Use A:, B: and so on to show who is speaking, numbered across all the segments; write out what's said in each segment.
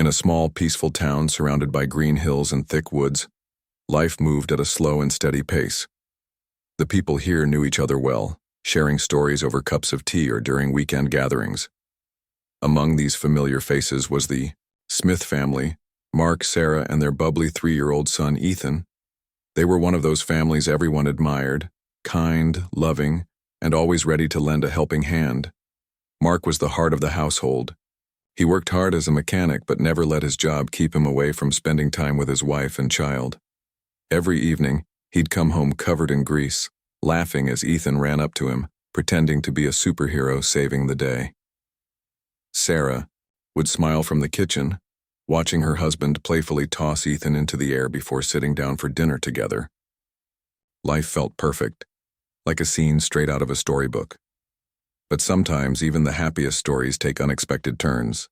A: In a small, peaceful town surrounded by green hills and thick woods, life moved at a slow and steady pace. The people here knew each other well, sharing stories over cups of tea or during weekend gatherings. Among these familiar faces was the Smith family, Mark, Sarah, and their bubbly 3-year-old son, Ethan. They were one of those families everyone admired, kind, loving, and always ready to lend a helping hand. Mark was the heart of the household. He worked hard as a mechanic but never let his job keep him away from spending time with his wife and child. Every evening, he'd come home covered in grease, laughing as Ethan ran up to him, pretending to be a superhero saving the day. Sarah would smile from the kitchen, watching her husband playfully toss Ethan into the air before sitting down for dinner together. Life felt perfect, like a scene straight out of a storybook. But sometimes even the happiest stories take unexpected turns.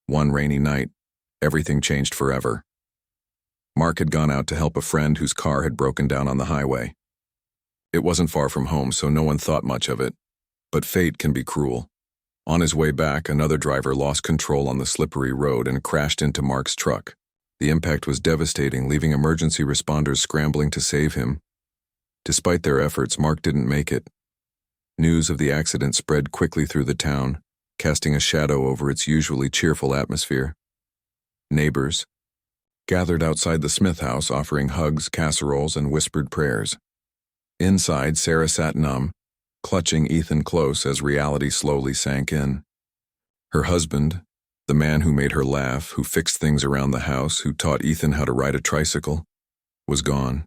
A: One rainy night, everything changed forever. Mark had gone out to help a friend whose car had broken down on the highway. It wasn't far from home, so no one thought much of it, but fate can be cruel. On his way back, another driver lost control on the slippery road and crashed into Mark's truck. The impact was devastating, leaving emergency responders scrambling to save him. Despite their efforts, Mark didn't make it. News of the accident spread quickly through the town, casting a shadow over its usually cheerful atmosphere. Neighbors gathered outside the Smith house, offering hugs, casseroles, and whispered prayers. Inside, Sarah sat numb, clutching Ethan close as reality slowly sank in. Her husband, the man who made her laugh, who fixed things around the house, who taught Ethan how to ride a tricycle, was gone.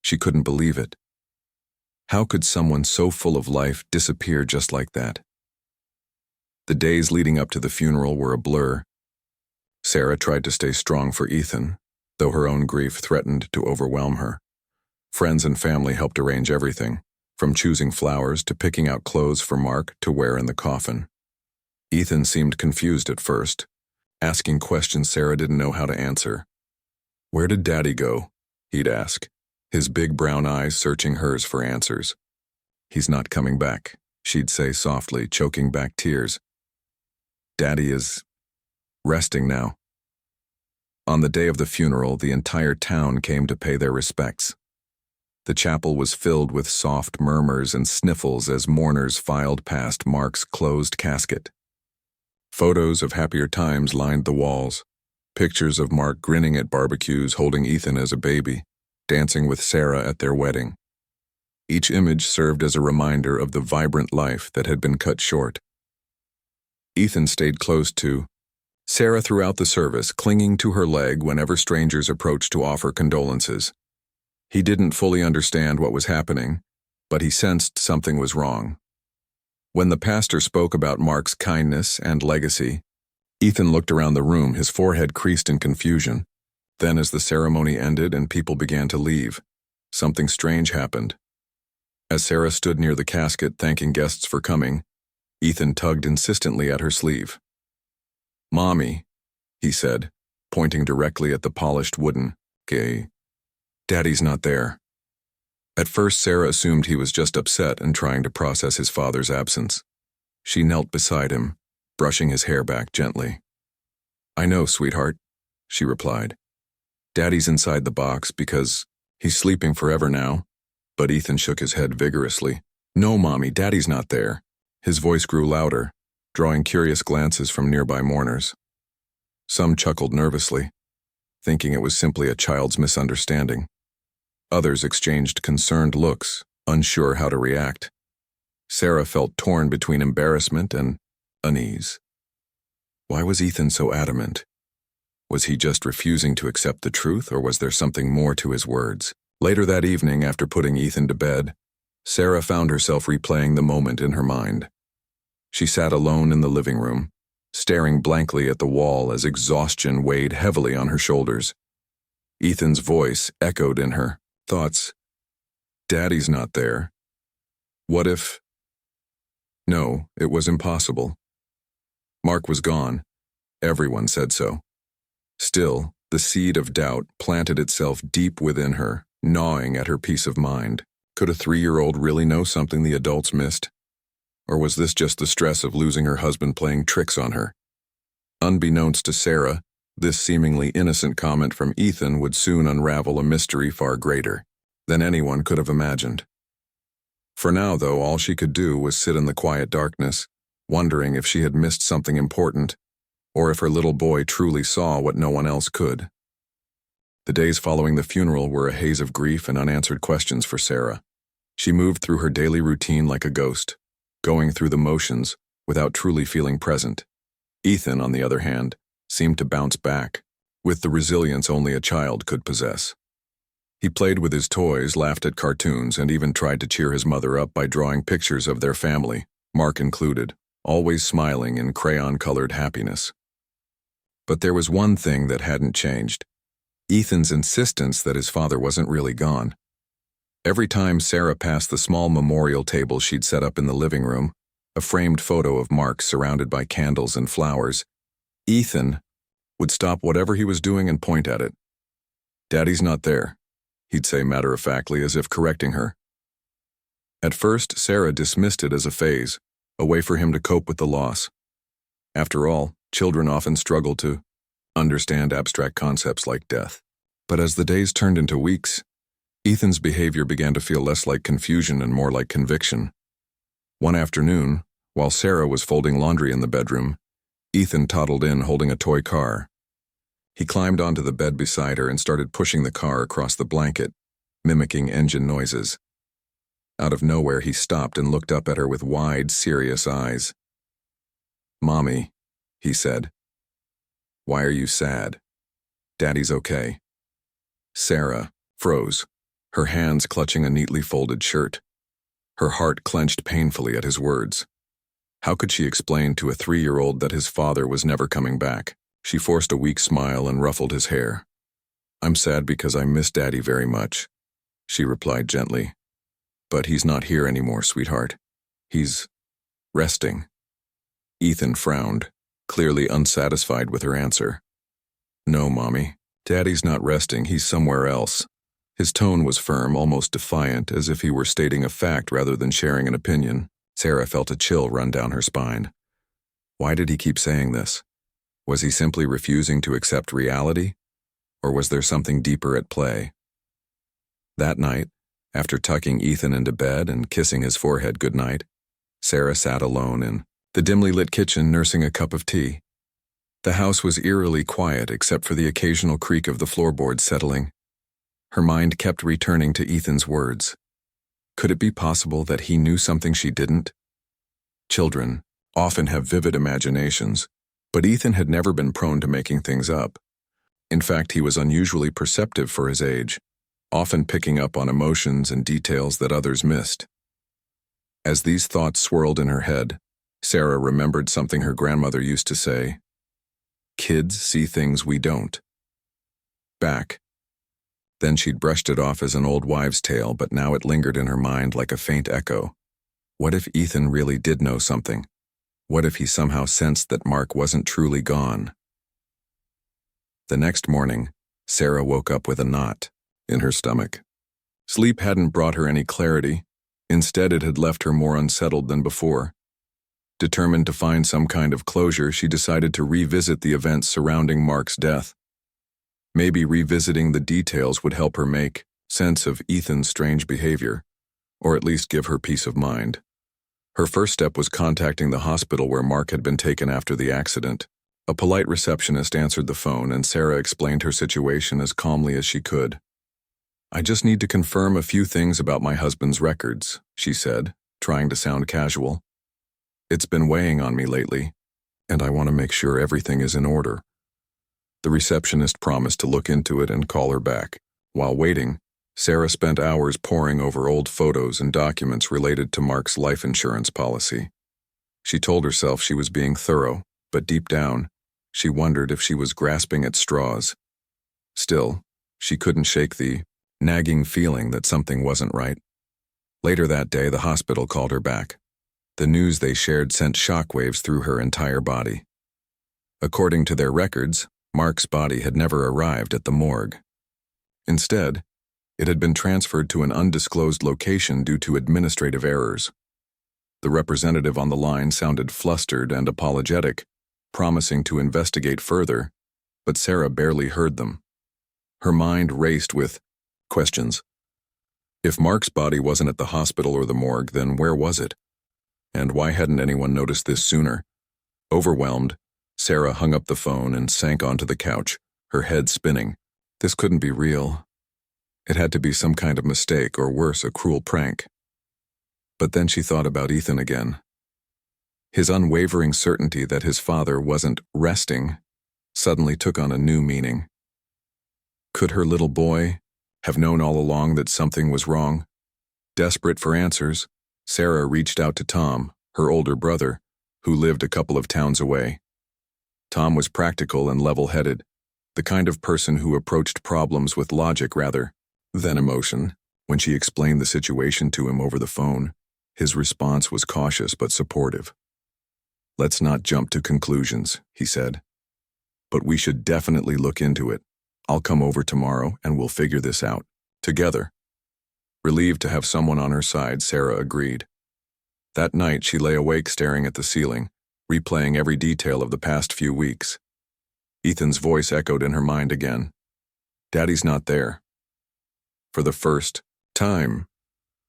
A: She couldn't believe it. How could someone so full of life disappear just like that? The days leading up to the funeral were a blur. Sarah tried to stay strong for Ethan, though her own grief threatened to overwhelm her. Friends and family helped arrange everything, from choosing flowers to picking out clothes for Mark to wear in the coffin. Ethan seemed confused at first, asking questions Sarah didn't know how to answer. "Where did Daddy go?" he'd ask, his big brown eyes searching hers for answers. "He's not coming back," she'd say softly, choking back tears. "Daddy is resting now." On the day of the funeral, the entire town came to pay their respects. The chapel was filled with soft murmurs and sniffles as mourners filed past Mark's closed casket. Photos of happier times lined the walls, pictures of Mark grinning at barbecues holding Ethan as a baby, dancing with Sarah at their wedding. Each image served as a reminder of the vibrant life that had been cut short. Ethan stayed close to Sarah throughout the service, clinging to her leg whenever strangers approached to offer condolences. He didn't fully understand what was happening, but he sensed something was wrong. When the pastor spoke about Mark's kindness and legacy, Ethan looked around the room, his forehead creased in confusion. Then, as the ceremony ended and people began to leave, something strange happened. As Sarah stood near the casket thanking guests for coming, Ethan tugged insistently at her sleeve. "Mommy," he said, pointing directly at the polished wooden "Gay. Daddy's not there." At first, Sarah assumed he was just upset and trying to process his father's absence. She knelt beside him, brushing his hair back gently. "I know, sweetheart," she replied. "Daddy's inside the box because he's sleeping forever now." But Ethan shook his head vigorously. "No, Mommy, Daddy's not there." His voice grew louder, drawing curious glances from nearby mourners. Some chuckled nervously, thinking it was simply a child's misunderstanding. Others exchanged concerned looks, unsure how to react. Sarah felt torn between embarrassment and unease. Why was Ethan so adamant? Was he just refusing to accept the truth, or was there something more to his words? Later that evening, after putting Ethan to bed, Sarah found herself replaying the moment in her mind. She sat alone in the living room, staring blankly at the wall as exhaustion weighed heavily on her shoulders. Ethan's voice echoed in her thoughts. "Daddy's not there. What if—" No, it was impossible. Mark was gone. Everyone said so. Still, the seed of doubt planted itself deep within her, gnawing at her peace of mind. Could a 3-year-old really know something the adults missed? Or was this just the stress of losing her husband playing tricks on her? Unbeknownst to Sarah, this seemingly innocent comment from Ethan would soon unravel a mystery far greater than anyone could have imagined. For now, though, all she could do was sit in the quiet darkness, wondering if she had missed something important, or if her little boy truly saw what no one else could. The days following the funeral were a haze of grief and unanswered questions for Sarah. She moved through her daily routine like a ghost, going through the motions without truly feeling present. Ethan, on the other hand, seemed to bounce back, with the resilience only a child could possess. He played with his toys, laughed at cartoons, and even tried to cheer his mother up by drawing pictures of their family, Mark included, always smiling in crayon-colored happiness. But there was one thing that hadn't changed: Ethan's insistence that his father wasn't really gone. Every time Sarah passed the small memorial table she'd set up in the living room, a framed photo of Mark surrounded by candles and flowers, Ethan would stop whatever he was doing and point at it. "Daddy's not there," he'd say matter-of-factly, as if correcting her. At first, Sarah dismissed it as a phase, a way for him to cope with the loss. After all, children often struggle to understand abstract concepts like death. But as the days turned into weeks, Ethan's behavior began to feel less like confusion and more like conviction. One afternoon, while Sarah was folding laundry in the bedroom, Ethan toddled in holding a toy car. He climbed onto the bed beside her and started pushing the car across the blanket, mimicking engine noises. Out of nowhere, he stopped and looked up at her with wide, serious eyes. "Mommy," he said. "Why are you sad? Daddy's okay." Sarah froze, her hands clutching a neatly folded shirt. Her heart clenched painfully at his words. How could she explain to a 3-year-old that his father was never coming back? She forced a weak smile and ruffled his hair. "I'm sad because I miss Daddy very much," she replied gently. "But he's not here anymore, sweetheart. He's resting." Ethan frowned, clearly unsatisfied with her answer. "No, Mommy. Daddy's not resting, he's somewhere else." His tone was firm, almost defiant, as if he were stating a fact rather than sharing an opinion. Sarah felt a chill run down her spine. Why did he keep saying this? Was he simply refusing to accept reality? Or was there something deeper at play? That night, after tucking Ethan into bed and kissing his forehead goodnight, Sarah sat alone in the dimly lit kitchen nursing a cup of tea. The house was eerily quiet except for the occasional creak of the floorboards settling. Her mind kept returning to Ethan's words. Could it be possible that he knew something she didn't? Children often have vivid imaginations, but Ethan had never been prone to making things up. In fact, he was unusually perceptive for his age, often picking up on emotions and details that others missed. As these thoughts swirled in her head, Sarah remembered something her grandmother used to say: "Kids see things we don't." Back. Then she'd brushed it off as an old wives' tale, but now it lingered in her mind like a faint echo. What if Ethan really did know something? What if he somehow sensed that Mark wasn't truly gone? The next morning, Sarah woke up with a knot in her stomach. Sleep hadn't brought her any clarity. Instead, it had left her more unsettled than before. Determined to find some kind of closure, she decided to revisit the events surrounding Mark's death. Maybe revisiting the details would help her make sense of Ethan's strange behavior, or at least give her peace of mind. Her first step was contacting the hospital where Mark had been taken after the accident. A polite receptionist answered the phone, and Sarah explained her situation as calmly as she could. "I just need to confirm a few things about my husband's records," she said, trying to sound casual. "It's been weighing on me lately, and I want to make sure everything is in order." The receptionist promised to look into it and call her back. While waiting, Sarah spent hours poring over old photos and documents related to Mark's life insurance policy. She told herself she was being thorough, but deep down, she wondered if she was grasping at straws. Still, she couldn't shake the nagging feeling that something wasn't right. Later that day, the hospital called her back. The news they shared sent shockwaves through her entire body. According to their records, Mark's body had never arrived at the morgue. Instead, it had been transferred to an undisclosed location due to administrative errors. The representative on the line sounded flustered and apologetic, promising to investigate further, but Sarah barely heard them. Her mind raced with questions. If Mark's body wasn't at the hospital or the morgue, then where was it? And why hadn't anyone noticed this sooner? Overwhelmed, Sarah hung up the phone and sank onto the couch, her head spinning. This couldn't be real. It had to be some kind of mistake, or worse, a cruel prank. But then she thought about Ethan again. His unwavering certainty that his father wasn't resting suddenly took on a new meaning. Could her little boy have known all along that something was wrong? Desperate for answers, Sarah reached out to Tom, her older brother, who lived a couple of towns away. Tom was practical and level-headed, the kind of person who approached problems with logic rather than emotion. When she explained the situation to him over the phone, his response was cautious but supportive. "Let's not jump to conclusions," he said. "But we should definitely look into it. I'll come over tomorrow and we'll figure this out together." Relieved to have someone on her side, Sarah agreed. That night she lay awake staring at the ceiling, replaying every detail of the past few weeks. Ethan's voice echoed in her mind again. Daddy's not there. For the first time,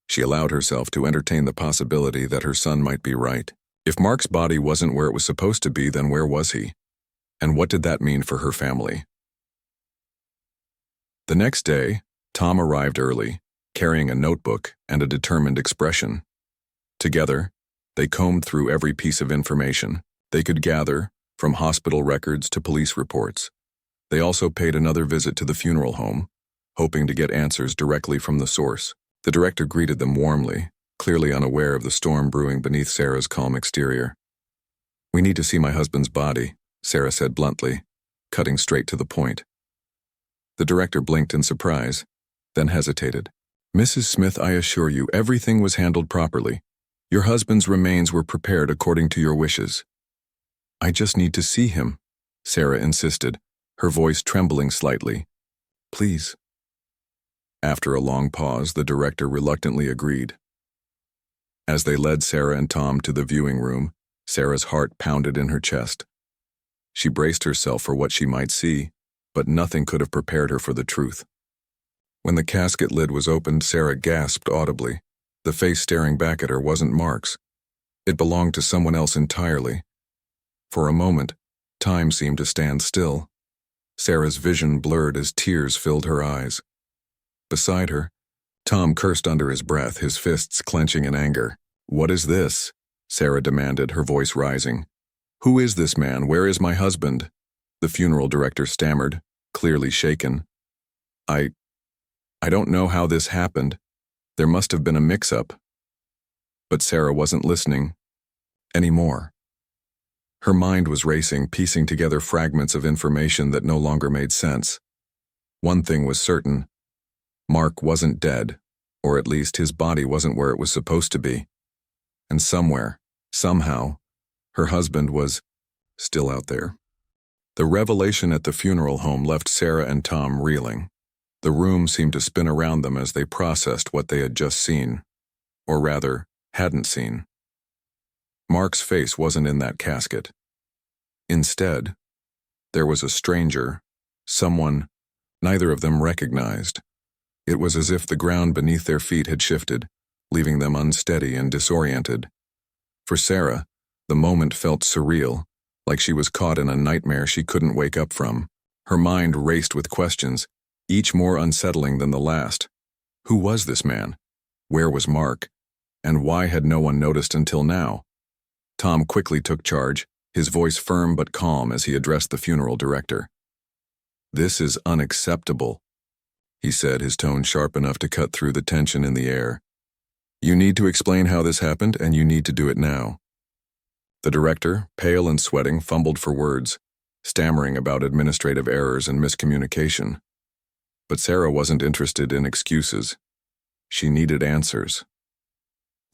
A: she allowed herself to entertain the possibility that her son might be right. If Mark's body wasn't where it was supposed to be, then where was he? And what did that mean for her family? The next day, Tom arrived early, carrying a notebook and a determined expression. Together, they combed through every piece of information they could gather, from hospital records to police reports. They also paid another visit to the funeral home, hoping to get answers directly from the source. The director greeted them warmly, clearly unaware of the storm brewing beneath Sarah's calm exterior. "We need to see my husband's body," Sarah said bluntly, cutting straight to the point. The director blinked in surprise, then hesitated. "Mrs. Smith, I assure you, everything was handled properly. Your husband's remains were prepared according to your wishes." "I just need to see him," Sarah insisted, her voice trembling slightly. "Please." After a long pause, the director reluctantly agreed. As they led Sarah and Tom to the viewing room, Sarah's heart pounded in her chest. She braced herself for what she might see, but nothing could have prepared her for the truth. When the casket lid was opened, Sarah gasped audibly. The face staring back at her wasn't Mark's. It belonged to someone else entirely. For a moment, time seemed to stand still. Sarah's vision blurred as tears filled her eyes. Beside her, Tom cursed under his breath, his fists clenching in anger. "What is this?" Sarah demanded, her voice rising. "Who is this man? Where is my husband?" The funeral director stammered, clearly shaken. I don't know how this happened. There must have been a mix-up." But Sarah wasn't listening anymore. Her mind was racing, piecing together fragments of information that no longer made sense. One thing was certain. Mark wasn't dead, or at least his body wasn't where it was supposed to be. And somewhere, somehow, her husband was still out there. The revelation at the funeral home left Sarah and Tom reeling. The room seemed to spin around them as they processed what they had just seen, or rather, hadn't seen. Mark's face wasn't in that casket. Instead, there was a stranger, someone neither of them recognized. It was as if the ground beneath their feet had shifted, leaving them unsteady and disoriented. For Sarah, the moment felt surreal, like she was caught in a nightmare she couldn't wake up from. Her mind raced with questions, each more unsettling than the last. Who was this man? Where was Mark? And why had no one noticed until now? Tom quickly took charge, his voice firm but calm as he addressed the funeral director. "This is unacceptable," he said, his tone sharp enough to cut through the tension in the air. "You need to explain how this happened, and you need to do it now." The director, pale and sweating, fumbled for words, stammering about administrative errors and miscommunication. But Sarah wasn't interested in excuses. She needed answers.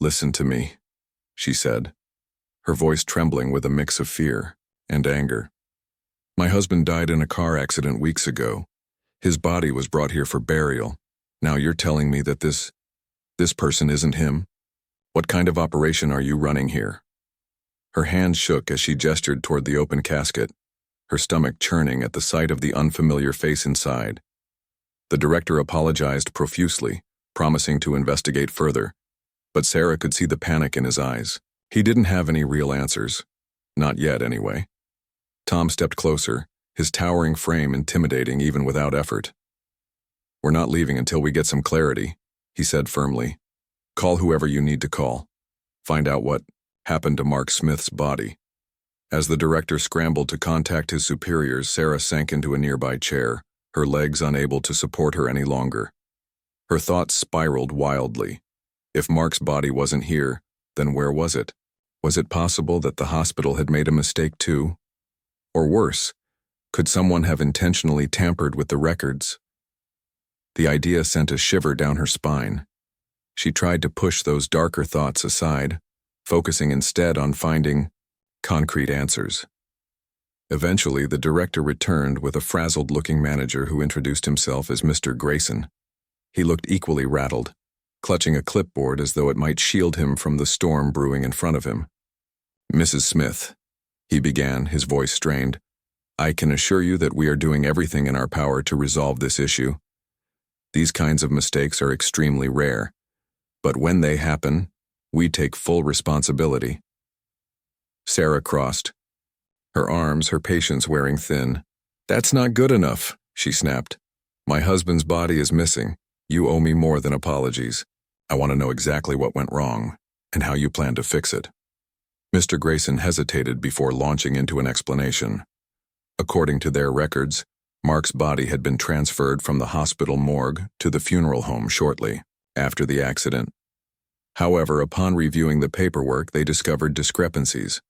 A: "Listen to me," she said, her voice trembling with a mix of fear and anger. "My husband died in a car accident weeks ago. His body was brought here for burial. Now you're telling me that this person isn't him? What kind of operation are you running here?" Her hand shook as she gestured toward the open casket, her stomach churning at the sight of the unfamiliar face inside. The director apologized profusely, promising to investigate further, but Sarah could see the panic in his eyes. He didn't have any real answers. Not yet, anyway. Tom stepped closer, his towering frame intimidating even without effort. "We're not leaving until we get some clarity," he said firmly. "Call whoever you need to call. Find out what happened to Mark Smith's body." As the director scrambled to contact his superiors, Sarah sank into a nearby chair, her legs unable to support her any longer. Her thoughts spiraled wildly. If Mark's body wasn't here, then where was it? Was it possible that the hospital had made a mistake too? Or worse, could someone have intentionally tampered with the records? The idea sent a shiver down her spine. She tried to push those darker thoughts aside, focusing instead on finding concrete answers. Eventually, the director returned with a frazzled-looking manager who introduced himself as Mr. Grayson. He looked equally rattled, clutching a clipboard as though it might shield him from the storm brewing in front of him. "Mrs. Smith," he began, his voice strained, "I can assure you that we are doing everything in our power to resolve this issue. These kinds of mistakes are extremely rare, but when they happen, we take full responsibility." Sarah crossed, her arms, her patience wearing thin. "That's not good enough," she snapped. "My husband's body is missing. You owe me more than apologies. I want to know exactly what went wrong and how you plan to fix it." Mr. Grayson hesitated before launching into an explanation. According to their records, Mark's body had been transferred from the hospital morgue to the funeral home shortly after the accident. However, upon reviewing the paperwork, they discovered discrepancies.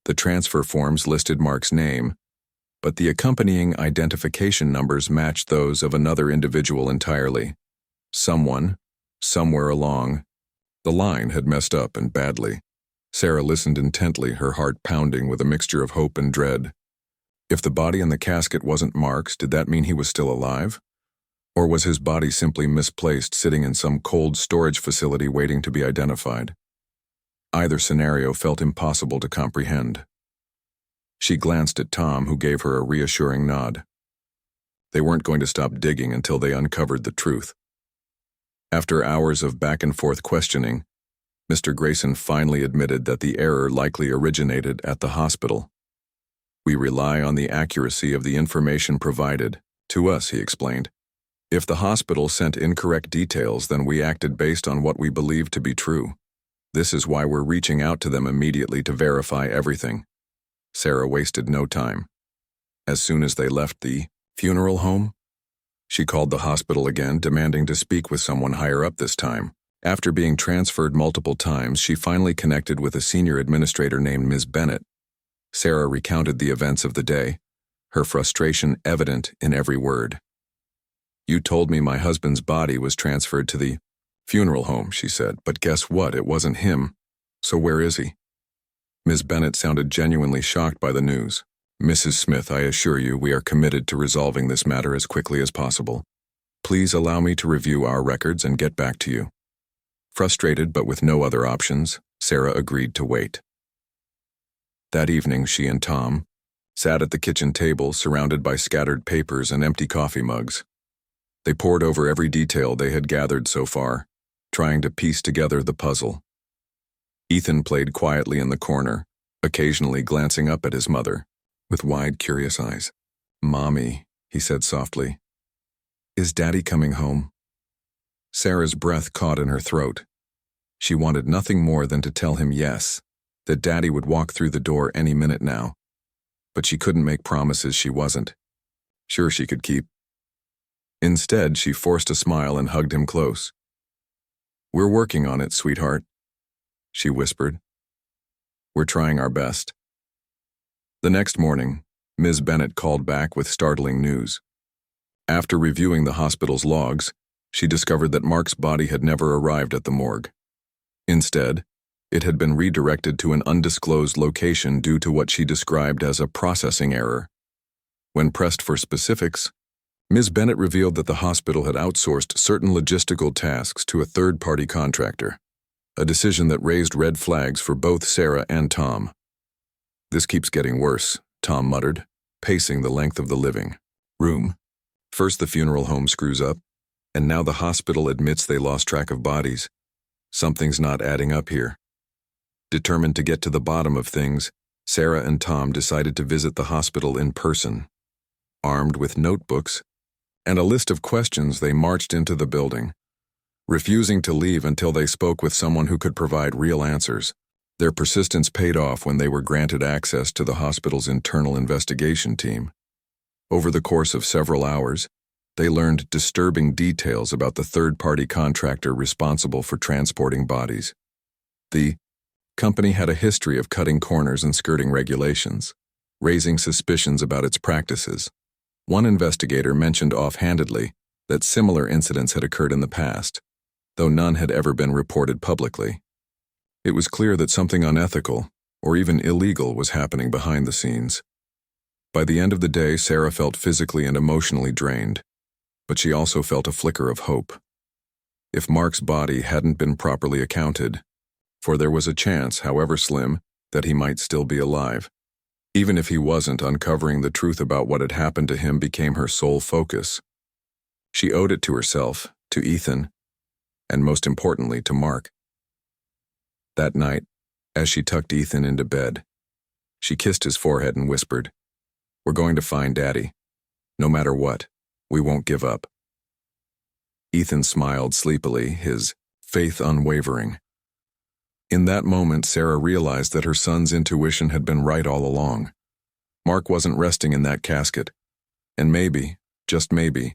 A: The transfer forms listed Mark's name, but the accompanying identification numbers matched those of another individual entirely. Someone, somewhere along the line had messed up, and badly. Sarah listened intently, her heart pounding with a mixture of hope and dread. If the body in the casket wasn't Mark's, did that mean he was still alive? Or was his body simply misplaced, sitting in some cold storage facility waiting to be identified? Either scenario felt impossible to comprehend. She glanced at Tom, who gave her a reassuring nod. They weren't going to stop digging until they uncovered the truth. After hours of back-and-forth questioning, Mr. Grayson finally admitted that the error likely originated at the hospital. "We rely on the accuracy of the information provided to us," he explained. "If the hospital sent incorrect details, then we acted based on what we believed to be true. This is why we're reaching out to them immediately to verify everything." Sarah wasted no time. As soon as they left the funeral home, she called the hospital again, demanding to speak with someone higher up this time. After being transferred multiple times, she finally connected with a senior administrator named Ms. Bennett. Sarah recounted the events of the day, her frustration evident in every word. "You told me my husband's body was transferred to the funeral home," she said, "but guess what? It wasn't him. So where is he?" Ms. Bennett sounded genuinely shocked by the news. "Mrs. Smith, I assure you we are committed to resolving this matter as quickly as possible. Please allow me to review our records and get back to you." Frustrated but with no other options, Sarah agreed to wait. That evening, she and Tom sat at the kitchen table, surrounded by scattered papers and empty coffee mugs. They pored over every detail they had gathered so far, trying to piece together the puzzle. Ethan played quietly in the corner, occasionally glancing up at his mother, with wide, curious eyes. "Mommy," he said softly, "is Daddy coming home?" Sarah's breath caught in her throat. She wanted nothing more than to tell him yes, that Daddy would walk through the door any minute now. But she couldn't make promises she wasn't sure she could keep. Instead, she forced a smile and hugged him close. "We're working on it, sweetheart," she whispered. "We're trying our best." The next morning, Ms. Bennett called back with startling news. After reviewing the hospital's logs, she discovered that Mark's body had never arrived at the morgue. Instead, it had been redirected to an undisclosed location due to what she described as a processing error. When pressed for specifics, Ms. Bennett revealed that the hospital had outsourced certain logistical tasks to a third-party contractor, a decision that raised red flags for both Sarah and Tom. This keeps getting worse, Tom muttered, pacing the length of the living room. First the funeral home screws up, and now the hospital admits they lost track of bodies. Something's not adding up here. Determined to get to the bottom of things, Sarah and Tom decided to visit the hospital in person. Armed with notebooks and a list of questions, they marched into the building, refusing to leave until they spoke with someone who could provide real answers. Their persistence paid off when they were granted access to the hospital's internal investigation team. Over the course of several hours, they learned disturbing details about the third-party contractor responsible for transporting bodies. The company had a history of cutting corners and skirting regulations, raising suspicions about its practices. One investigator mentioned offhandedly that similar incidents had occurred in the past, though none had ever been reported publicly. It was clear that something unethical, or even illegal, was happening behind the scenes. By the end of the day, Sarah felt physically and emotionally drained, but she also felt a flicker of hope. If Mark's body hadn't been properly accounted for, there was a chance, however slim, that he might still be alive. Even if he wasn't, uncovering the truth about what had happened to him became her sole focus. She owed it to herself, to Ethan, and most importantly, to Mark. That night, as she tucked Ethan into bed, she kissed his forehead and whispered, "We're going to find Daddy. No matter what, we won't give up." Ethan smiled sleepily, his faith unwavering. In that moment, Sarah realized that her son's intuition had been right all along. Mark wasn't resting in that casket, and maybe, just maybe,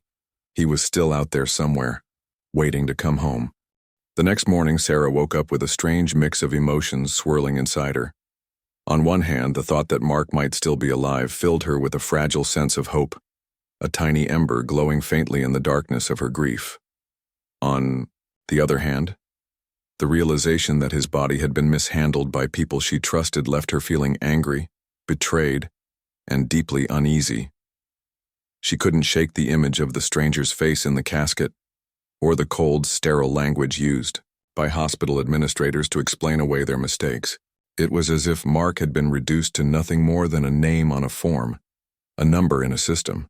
A: he was still out there somewhere, waiting to come home. The next morning, Sarah woke up with a strange mix of emotions swirling inside her. On one hand, the thought that Mark might still be alive filled her with a fragile sense of hope, a tiny ember glowing faintly in the darkness of her grief. On the other hand, the realization that his body had been mishandled by people she trusted left her feeling angry, betrayed, and deeply uneasy. She couldn't shake the image of the stranger's face in the casket, or the cold, sterile language used by hospital administrators to explain away their mistakes. It was as if Mark had been reduced to nothing more than a name on a form, a number in a system.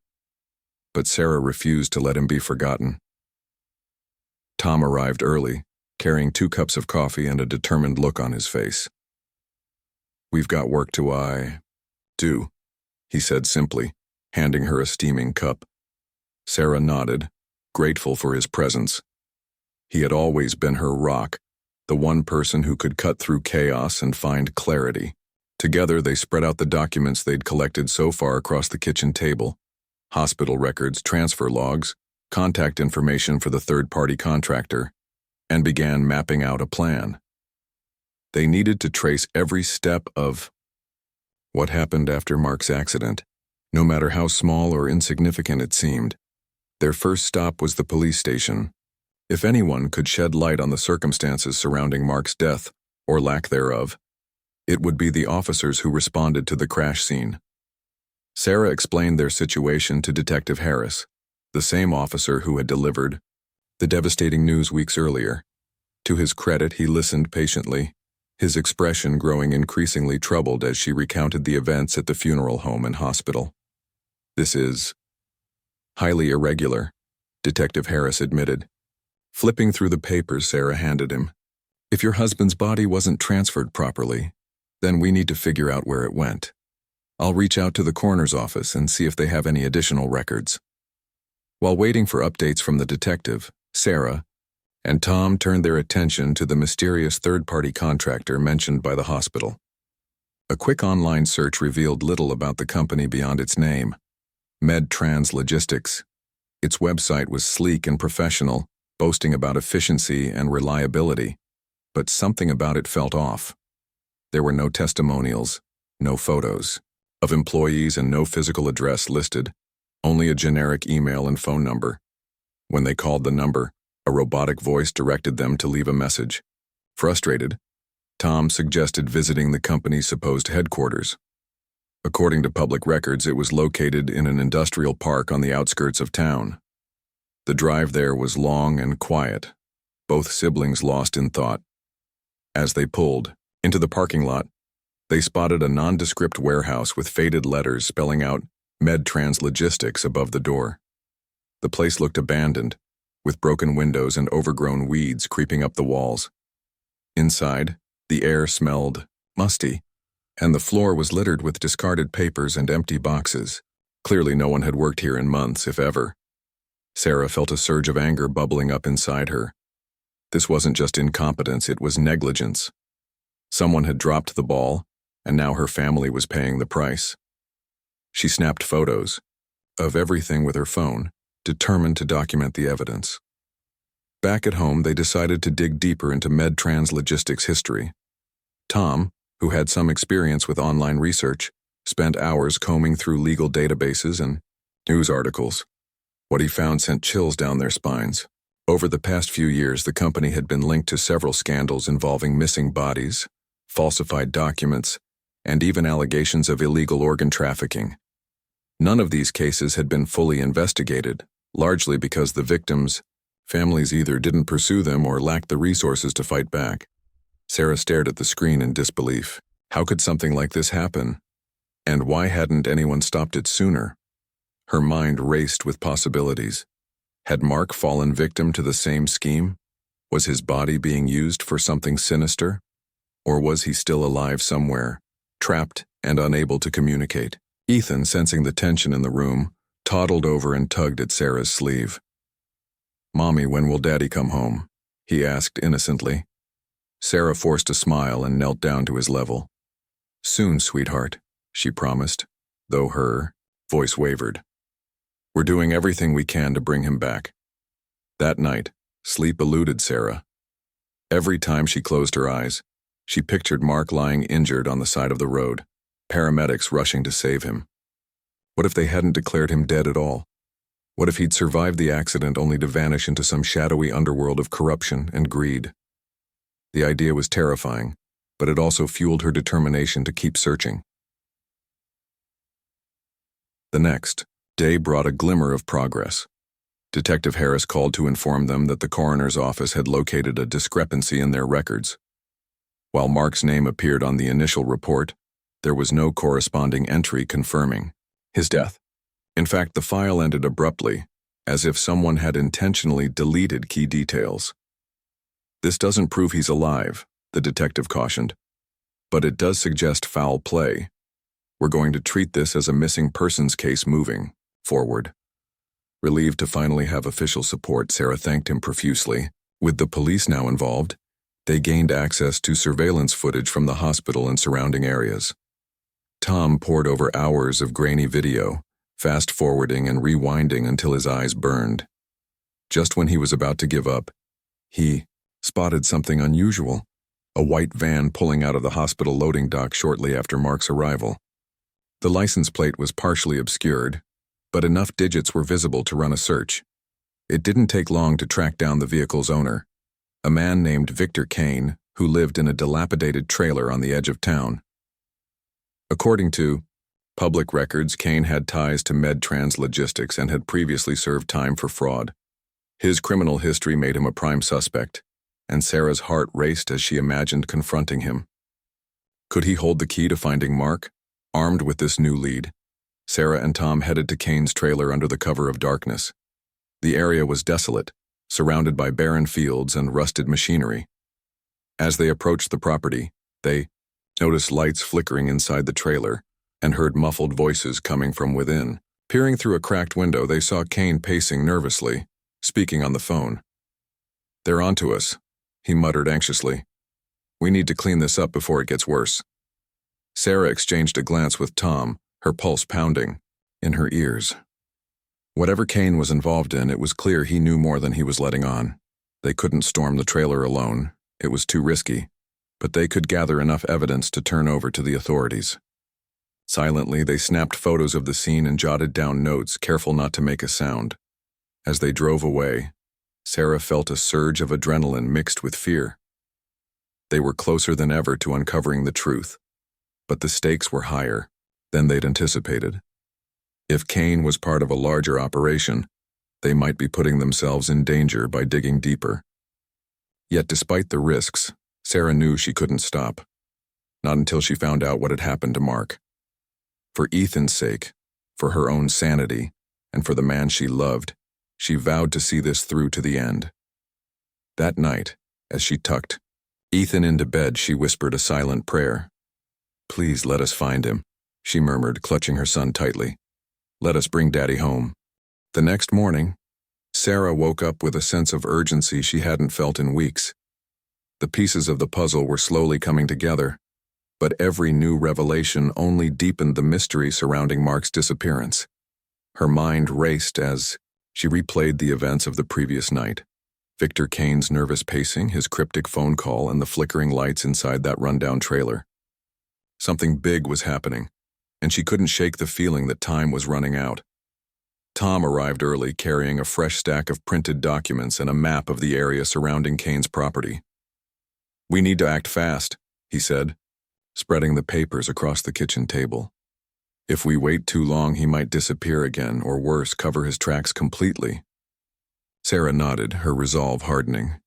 A: But Sarah refused to let him be forgotten. Tom arrived early, carrying 2 cups of coffee and a determined look on his face. "We've got work to do," he said simply, handing her a steaming cup. Sarah nodded, grateful for his presence. He had always been her rock, the one person who could cut through chaos and find clarity. Together, they spread out the documents they'd collected so far across the kitchen table: hospital records, transfer logs, contact information for the third-party contractor, and began mapping out a plan. They needed to trace every step of what happened after Mark's accident, no matter how small or insignificant it seemed. Their first stop was the police station. If anyone could shed light on the circumstances surrounding Mark's death, or lack thereof, it would be the officers who responded to the crash scene. Sarah explained their situation to Detective Harris, the same officer who had delivered the devastating news weeks earlier. To his credit, he listened patiently, his expression growing increasingly troubled as she recounted the events at the funeral home and hospital. "This is highly irregular," Detective Harris admitted. Flipping through the papers Sarah handed him. "If your husband's body wasn't transferred properly, then we need to figure out where it went. I'll reach out to the coroner's office and see if they have any additional records." While waiting for updates from the detective, Sarah and Tom turned their attention to the mysterious third-party contractor mentioned by the hospital. A quick online search revealed little about the company beyond its name, MedTrans Logistics. Its website was sleek and professional, boasting about efficiency and reliability, but something about it felt off. There were no testimonials, no photos of employees, and no physical address listed, only a generic email and phone number. When they called the number, a robotic voice directed them to leave a message. Frustrated, Tom suggested visiting the company's supposed headquarters. According to public records, it was located in an industrial park on the outskirts of town. The drive there was long and quiet, both siblings lost in thought. As they pulled into the parking lot, They spotted a nondescript warehouse with faded letters spelling out MedTrans Logistics above the door. The place looked abandoned, with broken windows and overgrown weeds creeping up the walls. Inside, the air smelled musty, and the floor was littered with discarded papers and empty boxes. Clearly no one had worked here in months, if ever. Sarah felt a surge of anger bubbling up inside her. This wasn't just incompetence, it was negligence. Someone had dropped the ball, and now her family was paying the price. She snapped photos of everything with her phone, determined to document the evidence. Back at home, they decided to dig deeper into MedTrans Logistics history. Tom, who had some experience with online research, spent hours combing through legal databases and news articles. What he found sent chills down their spines. Over the past few years, the company had been linked to several scandals involving missing bodies, falsified documents, and even allegations of illegal organ trafficking. None of these cases had been fully investigated, largely because the victims' families either didn't pursue them or lacked the resources to fight back. Sarah stared at the screen in disbelief. How could something like this happen? And why hadn't anyone stopped it sooner? Her mind raced with possibilities. Had Mark fallen victim to the same scheme? Was his body being used for something sinister? Or was he still alive somewhere, trapped and unable to communicate? Ethan, sensing the tension in the room, toddled over and tugged at Sarah's sleeve. "Mommy, when will Daddy come home?" he asked innocently. Sarah forced a smile and knelt down to his level. "Soon, sweetheart," she promised, though her voice wavered. "We're doing everything we can to bring him back." That night, sleep eluded Sarah. Every time she closed her eyes, she pictured Mark lying injured on the side of the road, paramedics rushing to save him. What if they hadn't declared him dead at all? What if he'd survived the accident only to vanish into some shadowy underworld of corruption and greed? The idea was terrifying, but it also fueled her determination to keep searching. The next day brought a glimmer of progress. Detective Harris called to inform them that the coroner's office had located a discrepancy in their records. While Mark's name appeared on the initial report, there was no corresponding entry confirming his death. In fact, the file ended abruptly, as if someone had intentionally deleted key details. "This doesn't prove he's alive," the detective cautioned, "but it does suggest foul play. We're going to treat this as a missing persons case moving forward." Relieved to finally have official support, Sarah thanked him profusely. With the police now involved, they gained access to surveillance footage from the hospital and surrounding areas. Tom pored over hours of grainy video, fast-forwarding and rewinding until his eyes burned. Just when he was about to give up, he spotted something unusual, a white van pulling out of the hospital loading dock shortly after Mark's arrival. The license plate was partially obscured, but enough digits were visible to run a search. It didn't take long to track down the vehicle's owner, a man named Victor Kane, who lived in a dilapidated trailer on the edge of town. According to public records, Kane had ties to MedTrans Logistics and had previously served time for fraud. His criminal history made him a prime suspect, and Sarah's heart raced as she imagined confronting him. Could he hold the key to finding Mark? Armed with this new lead, Sarah and Tom headed to Kane's trailer under the cover of darkness. The area was desolate, surrounded by barren fields and rusted machinery. As they approached the property, they noticed lights flickering inside the trailer and heard muffled voices coming from within. Peering through a cracked window, they saw Kane pacing nervously, speaking on the phone. "They're onto us," he muttered anxiously. "We need to clean this up before it gets worse." Sarah exchanged a glance with Tom, her pulse pounding in her ears. Whatever Kane was involved in, it was clear he knew more than he was letting on. They couldn't storm the trailer alone. It was too risky, but they could gather enough evidence to turn over to the authorities. Silently, they snapped photos of the scene and jotted down notes, careful not to make a sound. As they drove away, Sarah felt a surge of adrenaline mixed with fear. They were closer than ever to uncovering the truth, but the stakes were higher than they'd anticipated. If Kane was part of a larger operation, they might be putting themselves in danger by digging deeper. Yet despite the risks, Sarah knew she couldn't stop. not until she found out what had happened to Mark. For Ethan's sake, for her own sanity, and for the man she loved, she vowed to see this through to the end. That night, as she tucked Ethan into bed, she whispered a silent prayer. "Please let us find him," she murmured, clutching her son tightly. "Let us bring Daddy home." The next morning, Sarah woke up with a sense of urgency she hadn't felt in weeks. The pieces of the puzzle were slowly coming together, but every new revelation only deepened the mystery surrounding Mark's disappearance. Her mind raced as she replayed the events of the previous night. Victor Kane's nervous pacing, his cryptic phone call, and the flickering lights inside that rundown trailer. Something big was happening, and she couldn't shake the feeling that time was running out. Tom arrived early, carrying a fresh stack of printed documents and a map of the area surrounding Kane's property. "We need to act fast," he said, spreading the papers across the kitchen table. "If we wait too long, he might disappear again, or worse, cover his tracks completely." Sarah nodded, her resolve hardening.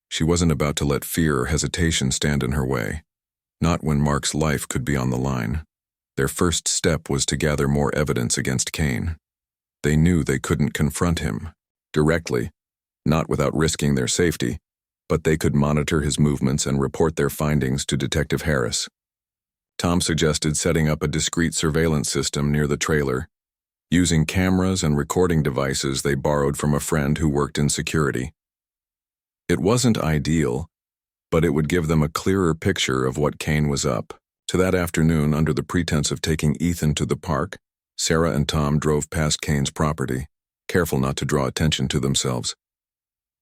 A: She wasn't about to let fear or hesitation stand in her way, not when Mark's life could be on the line. Their first step was to gather more evidence against Kane. They knew they couldn't confront him directly, not without risking their safety, but they could monitor his movements and report their findings to Detective Harris. Tom suggested setting up a discreet surveillance system near the trailer, using cameras and recording devices they borrowed from a friend who worked in security. It wasn't ideal, but it would give them a clearer picture of what Kane was up to. That afternoon, under the pretense of taking Ethan to the park, Sarah and Tom drove past Kane's property, careful not to draw attention to themselves.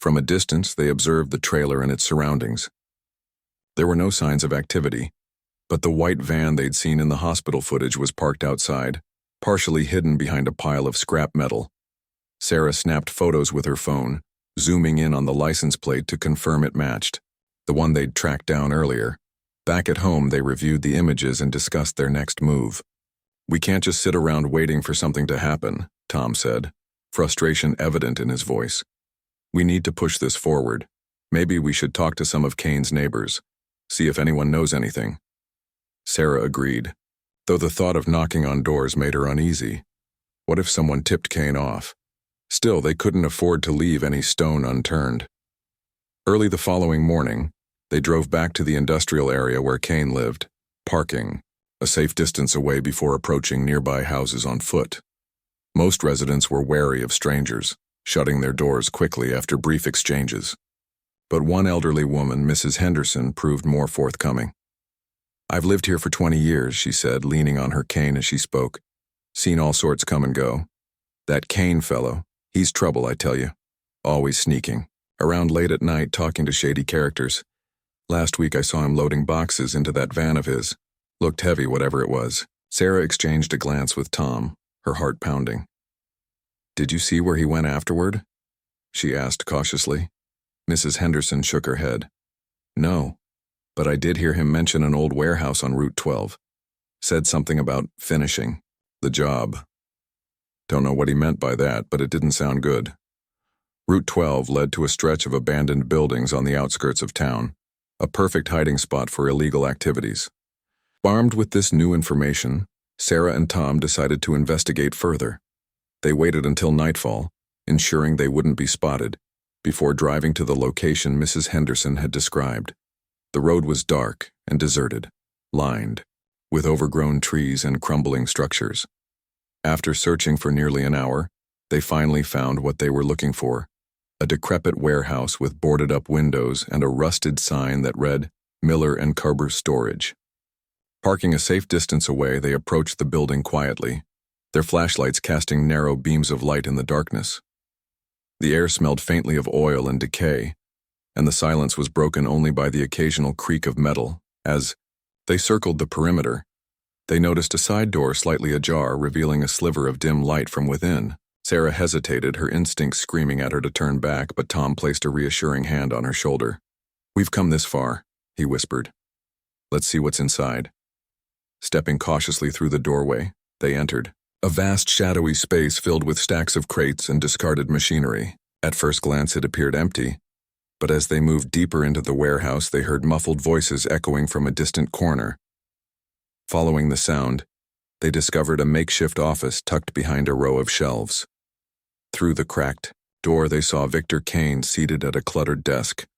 A: From a distance, they observed the trailer and its surroundings. There were no signs of activity, but the white van they'd seen in the hospital footage was parked outside, partially hidden behind a pile of scrap metal. Sarah snapped photos with her phone, zooming in on the license plate to confirm it matched, the one they'd tracked down earlier. Back at home, they reviewed the images and discussed their next move. "We can't just sit around waiting for something to happen," Tom said, frustration evident in his voice. "We need to push this forward. Maybe we should talk to some of Kane's neighbors, see if anyone knows anything." Sarah agreed, though the thought of knocking on doors made her uneasy. What if someone tipped Kane off? Still, they couldn't afford to leave any stone unturned. Early the following morning, they drove back to the industrial area where Kane lived, parking a safe distance away before approaching nearby houses on foot. Most residents were wary of strangers, shutting their doors quickly after brief exchanges. But one elderly woman, Mrs. Henderson, proved more forthcoming. "I've lived here for 20 years, she said, leaning on her cane as she spoke. "Seen all sorts come and go. That Kane fellow, he's trouble, I tell you. Always sneaking, around late at night talking to shady characters. Last week I saw him loading boxes into that van of his. Looked heavy, whatever it was." Sarah exchanged a glance with Tom, her heart pounding. "Did you see where he went afterward?" she asked cautiously. Mrs. Henderson shook her head. "No, but I did hear him mention an old warehouse on Route 12. Said something about finishing the job. Don't know what he meant by that, but it didn't sound good." Route 12 led to a stretch of abandoned buildings on the outskirts of town, a perfect hiding spot for illegal activities. Armed with this new information, Sarah and Tom decided to investigate further. They waited until nightfall, ensuring they wouldn't be spotted, before driving to the location Mrs. Henderson had described. The road was dark and deserted, lined with overgrown trees and crumbling structures. After searching for nearly an hour, they finally found what they were looking for: a decrepit warehouse with boarded-up windows and a rusted sign that read, "Miller and Carber Storage." Parking a safe distance away, they approached the building quietly, their flashlights casting narrow beams of light in the darkness. The air smelled faintly of oil and decay, and the silence was broken only by the occasional creak of metal. As they circled the perimeter, they noticed a side door slightly ajar, revealing a sliver of dim light from within. Sarah hesitated, her instincts screaming at her to turn back, but Tom placed a reassuring hand on her shoulder. "We've come this far," he whispered. "Let's see what's inside." Stepping cautiously through the doorway, they entered. A vast shadowy space filled with stacks of crates and discarded machinery. At first glance it appeared empty, but as they moved deeper into the warehouse they heard muffled voices echoing from a distant corner, Following the sound, they discovered a makeshift office tucked behind a row of shelves. Through the cracked door, they saw Victor Kane seated at a cluttered desk,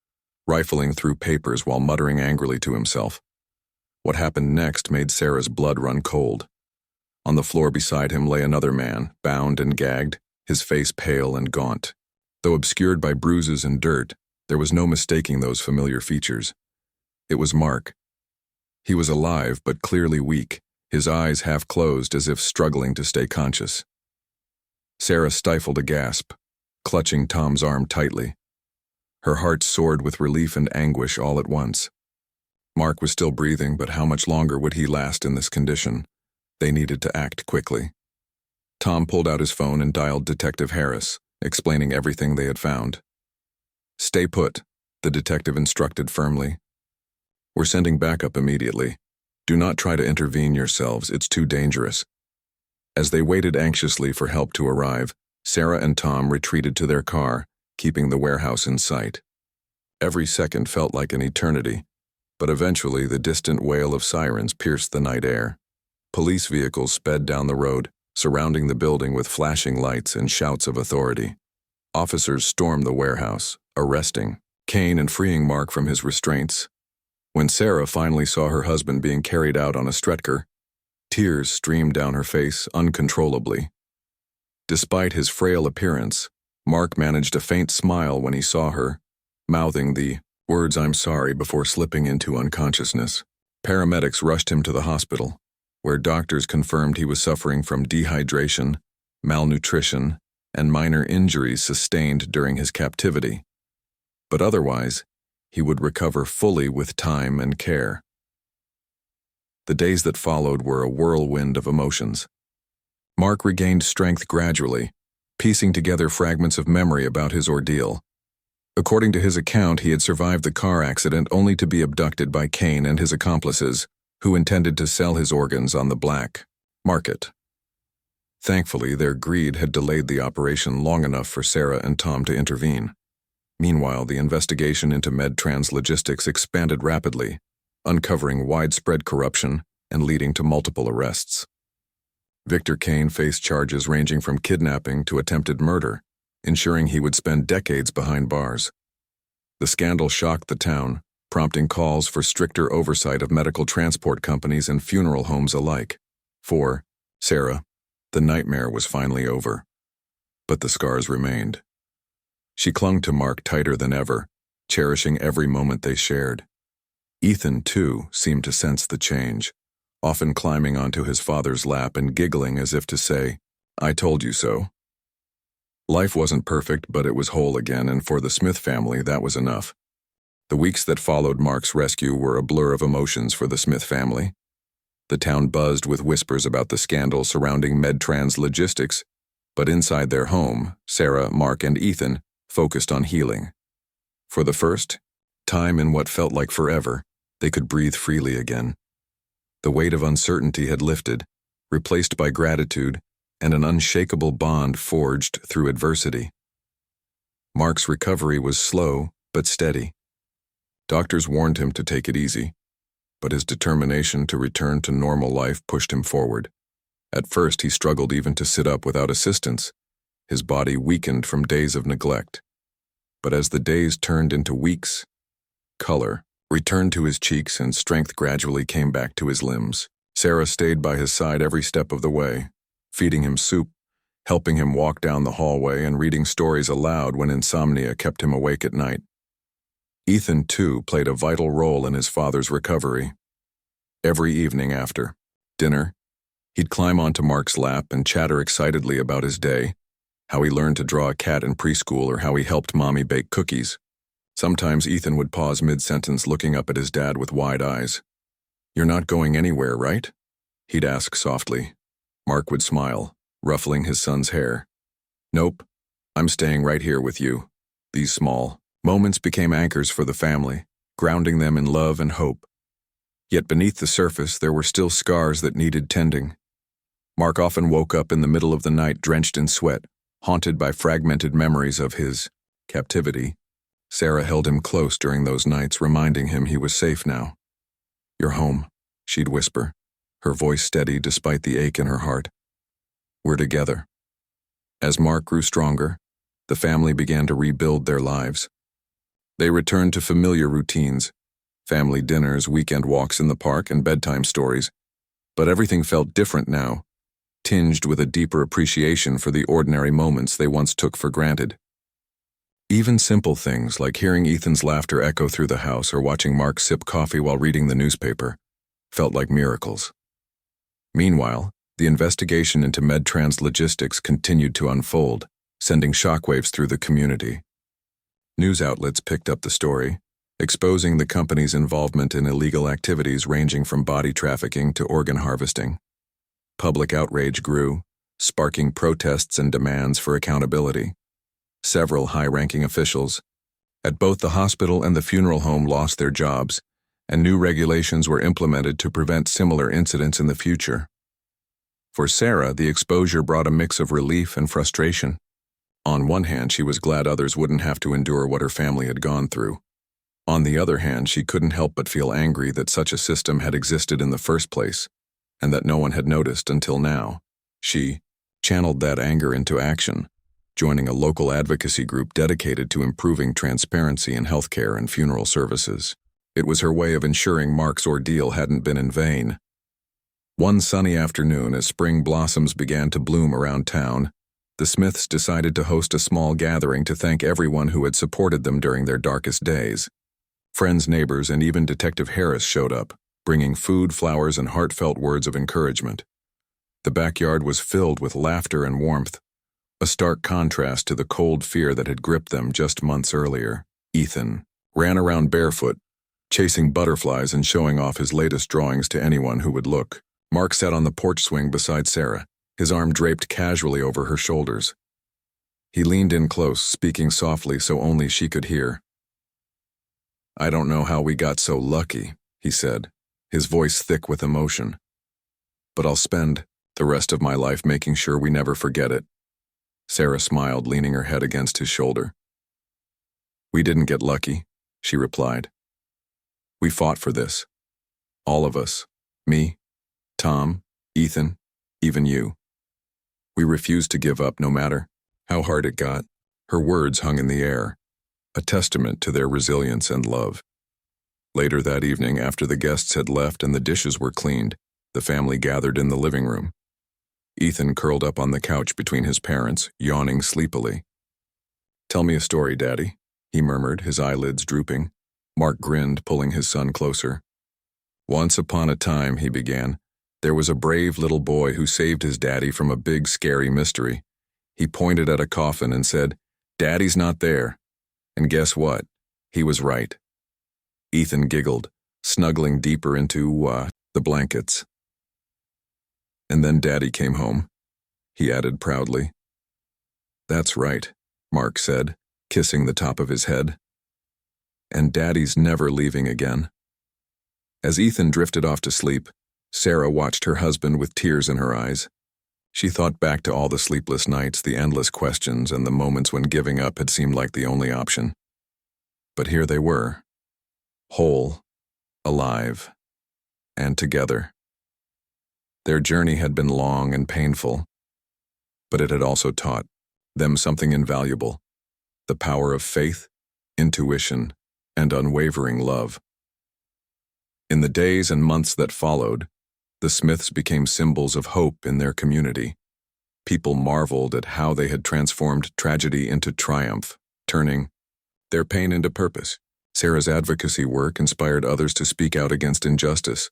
A: rifling through papers while muttering angrily to himself. What happened next made Sarah's blood run cold. On the floor beside him lay another man, bound and gagged, his face pale and gaunt. Though obscured by bruises and dirt, there was no mistaking those familiar features. It was Mark. He was alive, but clearly weak, his eyes half closed as if struggling to stay conscious. Sarah stifled a gasp, clutching Tom's arm tightly. Her heart soared with relief and anguish all at once. Mark was still breathing, but how much longer would he last in this condition? They needed to act quickly. Tom pulled out his phone and dialed Detective Harris, explaining everything they had found. "Stay put," the detective instructed firmly. "We're sending backup immediately. Do not try to intervene yourselves, it's too dangerous." As they waited anxiously for help to arrive, Sarah and Tom retreated to their car, keeping the warehouse in sight. Every second felt like an eternity, but eventually the distant wail of sirens pierced the night air. Police vehicles sped down the road, surrounding the building with flashing lights and shouts of authority. Officers stormed the warehouse, arresting Kane and freeing Mark from his restraints. When Sarah finally saw her husband being carried out on a stretcher, tears streamed down her face uncontrollably. Despite his frail appearance, Mark managed a faint smile when he saw her, mouthing the words "I'm sorry" before slipping into unconsciousness. Paramedics rushed him to the hospital, where doctors confirmed he was suffering from dehydration, malnutrition, and minor injuries sustained during his captivity. But otherwise, he would recover fully with time and care. The days that followed were a whirlwind of emotions. Mark regained strength gradually, piecing together fragments of memory about his ordeal. According to his account, he had survived the car accident only to be abducted by Kane and his accomplices, who intended to sell his organs on the black market. Thankfully, their greed had delayed the operation long enough for Sarah and Tom to intervene. Meanwhile, the investigation into MedTrans logistics expanded rapidly, uncovering widespread corruption and leading to multiple arrests. Victor Kane faced charges ranging from kidnapping to attempted murder, ensuring he would spend decades behind bars. The scandal shocked the town, prompting calls for stricter oversight of medical transport companies and funeral homes alike. For Sarah, the nightmare was finally over. But the scars remained. She clung to Mark tighter than ever, cherishing every moment they shared. Ethan, too, seemed to sense the change, often climbing onto his father's lap and giggling as if to say, "I told you so." Life wasn't perfect, but it was whole again, and for the Smith family, that was enough. The weeks that followed Mark's rescue were a blur of emotions for the Smith family. The town buzzed with whispers about the scandal surrounding MedTrans logistics, but inside their home, Sarah, Mark, and Ethan focused on healing. For the first time in what felt like forever, they could breathe freely again. The weight of uncertainty had lifted, replaced by gratitude and an unshakable bond forged through adversity. Mark's recovery was slow but steady. Doctors warned him to take it easy, but his determination to return to normal life pushed him forward. At first, he struggled even to sit up without assistance, his body weakened from days of neglect. But as the days turned into weeks, color returned to his cheeks and strength gradually came back to his limbs. Sarah stayed by his side every step of the way, feeding him soup, helping him walk down the hallway, and reading stories aloud when insomnia kept him awake at night. Ethan, too, played a vital role in his father's recovery. Every evening after dinner, he'd climb onto Mark's lap and chatter excitedly about his day, how he learned to draw a cat in preschool or how he helped Mommy bake cookies. Sometimes Ethan would pause mid-sentence, looking up at his dad with wide eyes. "You're not going anywhere, right?" he'd ask softly. Mark would smile, ruffling his son's hair. "Nope, I'm staying right here with you." These small moments became anchors for the family, grounding them in love and hope. Yet beneath the surface, there were still scars that needed tending. Mark often woke up in the middle of the night drenched in sweat, haunted by fragmented memories of his captivity. Sarah held him close during those nights, reminding him he was safe now. "You're home," she'd whisper, her voice steady despite the ache in her heart. "We're together." As Mark grew stronger, the family began to rebuild their lives. They returned to familiar routines, family dinners, weekend walks in the park, and bedtime stories. But everything felt different now, tinged with a deeper appreciation for the ordinary moments they once took for granted. Even simple things like hearing Ethan's laughter echo through the house or watching Mark sip coffee while reading the newspaper felt like miracles. Meanwhile, the investigation into Medtrans logistics continued to unfold, sending shockwaves through the community. News outlets picked up the story, exposing the company's involvement in illegal activities ranging from body trafficking to organ harvesting. Public outrage grew, sparking protests and demands for accountability. Several high-ranking officials at both the hospital and the funeral home lost their jobs, and new regulations were implemented to prevent similar incidents in the future. For Sarah, the exposure brought a mix of relief and frustration. On one hand, she was glad others wouldn't have to endure what her family had gone through. On the other hand, she couldn't help but feel angry that such a system had existed in the first place, and that no one had noticed until now. She channeled that anger into action, joining a local advocacy group dedicated to improving transparency in healthcare and funeral services. It was her way of ensuring Mark's ordeal hadn't been in vain. One sunny afternoon, as spring blossoms began to bloom around town, the Smiths decided to host a small gathering to thank everyone who had supported them during their darkest days. Friends, neighbors, and even Detective Harris showed up, bringing food, flowers, and heartfelt words of encouragement. The backyard was filled with laughter and warmth, a stark contrast to the cold fear that had gripped them just months earlier. Ethan ran around barefoot, chasing butterflies and showing off his latest drawings to anyone who would look. Mark sat on the porch swing beside Sarah, his arm draped casually over her shoulders. He leaned in close, speaking softly so only she could hear. "I don't know how we got so lucky," he said, his voice thick with emotion. "But I'll spend the rest of my life making sure we never forget it." Sarah smiled, leaning her head against his shoulder. "We didn't get lucky," she replied. "We fought for this. All of us. Me, Tom, Ethan, even you. We refused to give up no matter how hard it got." Her words hung in the air, a testament to their resilience and love. Later that evening, after the guests had left and the dishes were cleaned, the family gathered in the living room. Ethan curled up on the couch between his parents, yawning sleepily. "Tell me a story, Daddy," he murmured, his eyelids drooping. Mark grinned, pulling his son closer. "Once upon a time," he began, "there was a brave little boy who saved his daddy from a big, scary mystery. He pointed at a coffin and said, 'Daddy's not there.' And guess what? He was right." Ethan giggled, snuggling deeper into, the blankets. "And then Daddy came home," he added proudly. "That's right," Mark said, kissing the top of his head. "And Daddy's never leaving again." As Ethan drifted off to sleep, Sarah watched her husband with tears in her eyes. She thought back to all the sleepless nights, the endless questions, and the moments when giving up had seemed like the only option. But here they were, whole, alive, and together. Their journey had been long and painful, but it had also taught them something invaluable: the power of faith, intuition, and unwavering love. In the days and months that followed, the Smiths became symbols of hope in their community. People marveled at how they had transformed tragedy into triumph, turning their pain into purpose. Sarah's advocacy work inspired others to speak out against injustice,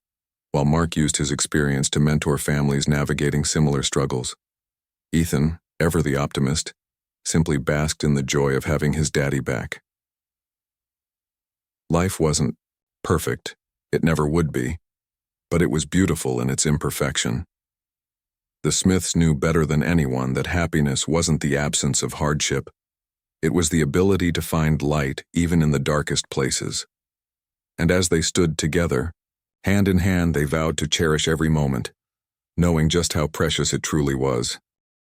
A: while Mark used his experience to mentor families navigating similar struggles. Ethan, ever the optimist, simply basked in the joy of having his daddy back. Life wasn't perfect, it never would be, but it was beautiful in its imperfection. The Smiths knew better than anyone that happiness wasn't the absence of hardship. It was the ability to find light even in the darkest places. And as they stood together, hand in hand, they vowed to cherish every moment, knowing just how precious it truly was.